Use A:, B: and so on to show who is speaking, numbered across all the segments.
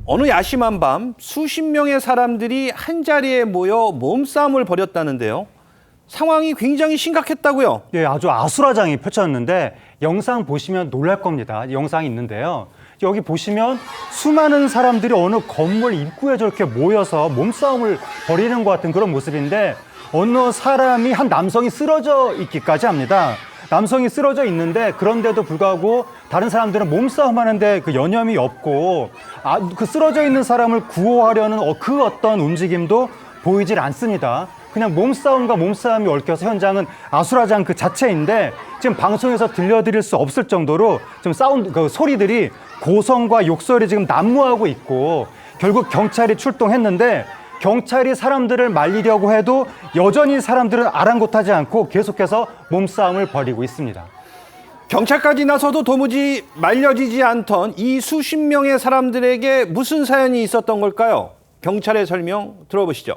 A: 어느 야심한 밤 수십 명의 사람들이 한자리에 모여 몸싸움을 벌였다는데요. 상황이 굉장히 심각했다고요?
B: 예, 아주 아수라장이 펼쳐졌는데 영상 보시면 놀랄 겁니다. 영상이 있는데요. 여기 보시면 수많은 사람들이 어느 건물 입구에 저렇게 모여서 몸싸움을 벌이는 것 같은 그런 모습인데 어느 사람이 한 남성이 쓰러져 있기까지 합니다. 남성이 쓰러져 있는데 그런데도 불구하고 다른 사람들은 몸싸움 하는데 그 여념이 없고 그 쓰러져 있는 사람을 구호하려는 그 어떤 움직임도 보이질 않습니다. 그냥 몸싸움과 몸싸움이 얽혀서 현장은 아수라장 그 자체인데 지금 방송에서 들려드릴 수 없을 정도로 지금 그 소리들이 고성과 욕설이 지금 난무하고 있고 결국 경찰이 출동했는데 경찰이 사람들을 말리려고 해도 여전히 사람들은 아랑곳하지 않고 계속해서 몸싸움을 벌이고 있습니다.
A: 경찰까지 나서도 도무지 말려지지 않던 이 수십 명의 사람들에게 무슨 사연이 있었던 걸까요? 경찰의 설명 들어보시죠.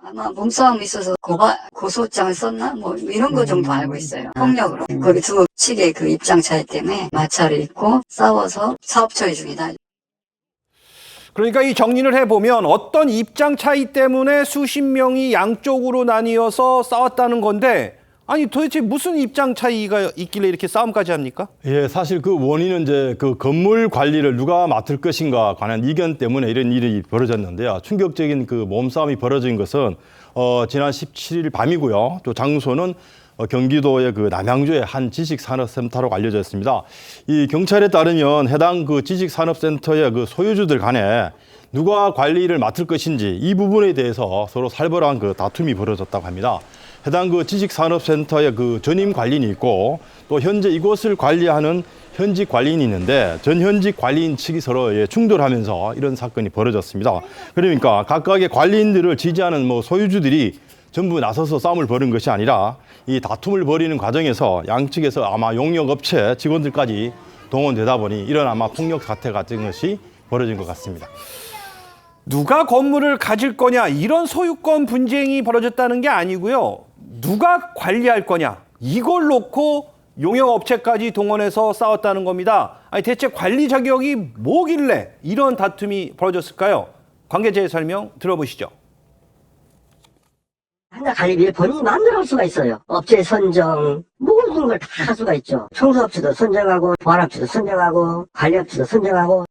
C: 아마 몸싸움이 있어서 고소장을 썼나? 뭐 이런 거 정도 알고 있어요. 폭력으로. 거기 두 측의 그 입장 차이 때문에 마찰이 있고 싸워서 사업 처리 중이다.
A: 그러니까 이 정리를 해보면 어떤 입장 차이 때문에 수십 명이 양쪽으로 나뉘어서 싸웠다는 건데 아니 도대체 무슨 입장 차이가 있길래 이렇게 싸움까지 합니까?
D: 예, 사실 그 원인은 이제 그 건물 관리를 누가 맡을 것인가 관한 이견 때문에 이런 일이 벌어졌는데요. 충격적인 그 몸싸움이 벌어진 것은 지난 17일 밤이고요. 또 장소는 경기도의 그 남양주의 한 지식산업센터로 알려져 있습니다. 이 경찰에 따르면 해당 그 지식산업센터의 그 소유주들 간에 누가 관리를 맡을 것인지 이 부분에 대해서 서로 살벌한 그 다툼이 벌어졌다고 합니다. 해당 그 지식산업센터의 그 전임 관리인이 있고 또 현재 이곳을 관리하는 현직 관리인이 있는데 전 현직 관리인 측이 서로 충돌하면서 이런 사건이 벌어졌습니다. 그러니까 각각의 관리인들을 지지하는 소유주들이 전부 나서서 싸움을 벌인 것이 아니라 이 다툼을 벌이는 과정에서 양측에서 아마 용역업체 직원들까지 동원되다 보니 이런 아마 폭력 사태 같은 것이 벌어진 것 같습니다.
A: 누가 건물을 가질 거냐 이런 소유권 분쟁이 벌어졌다는 게 아니고요. 누가 관리할 거냐 이걸 놓고 용역업체까지 동원해서 싸웠다는 겁니다. 아니 대체 관리 자격이 뭐길래 이런 다툼이 벌어졌을까요? 관계자의 설명 들어보시죠.
E: 한자 관리비를 본인이 마음대로 할 수가 있어요. 업체 선정, 모든 걸 다 할 수가 있죠. 청소업체도 선정하고, 보안업체도 선정하고, 관리업체도 선정하고.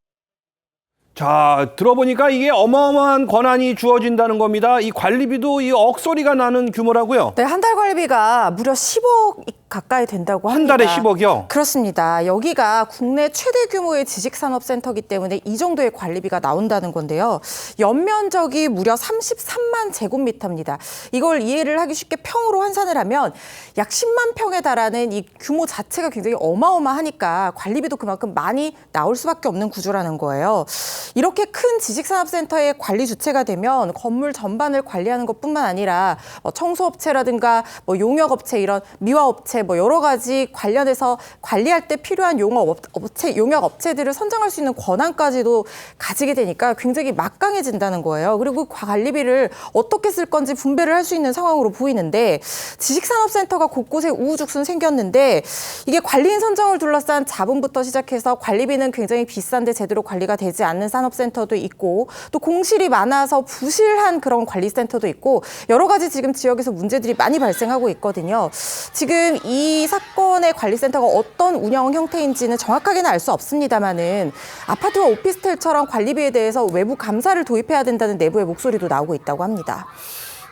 A: 자, 들어보니까 이게 어마어마한 권한이 주어진다는 겁니다. 이 관리비도 이 억소리가 나는 규모라고요?
F: 네, 한 달 관리비가 무려 10억 가까이 된다고 합니다.
A: 한 달에 10억이요?
F: 그렇습니다. 여기가 국내 최대 규모의 지식산업센터이기 때문에 이 정도의 관리비가 나온다는 건데요. 연면적이 무려 33만 제곱미터입니다. 이걸 이해를 하기 쉽게 평으로 환산을 하면 약 10만 평에 달하는 이 규모 자체가 굉장히 어마어마하니까 관리비도 그만큼 많이 나올 수밖에 없는 구조라는 거예요. 이렇게 큰 지식산업센터의 관리 주체가 되면 건물 전반을 관리하는 것뿐만 아니라 청소업체라든가 용역업체 이런 미화업체 여러 가지 관련해서 관리할 때 필요한 용역업체들을 선정할 수 있는 권한까지도 가지게 되니까 굉장히 막강해진다는 거예요. 그리고 관리비를 어떻게 쓸 건지 분배를 할 수 있는 상황으로 보이는데 지식산업센터가 곳곳에 우후죽순 생겼는데 이게 관리인 선정을 둘러싼 자본부터 시작해서 관리비는 굉장히 비싼데 제대로 관리가 되지 않는 산업센터도 있고 또 공실이 많아서 부실한 그런 관리센터도 있고 여러 가지 지금 지역에서 문제들이 많이 발생하고 있거든요. 지금 이 사건의 관리센터가 어떤 운영 형태인지는 정확하게는 알 수 없습니다만은 아파트와 오피스텔처럼 관리비에 대해서 외부 감사를 도입해야 된다는 내부의 목소리도 나오고 있다고 합니다.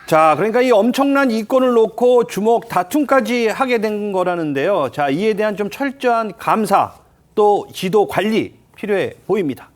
A: 자, 그러니까 이 엄청난 이권을 놓고 주먹 다툼까지 하게 된 거라는데요. 자, 이에 대한 좀 철저한 감사 또 지도 관리 필요해 보입니다.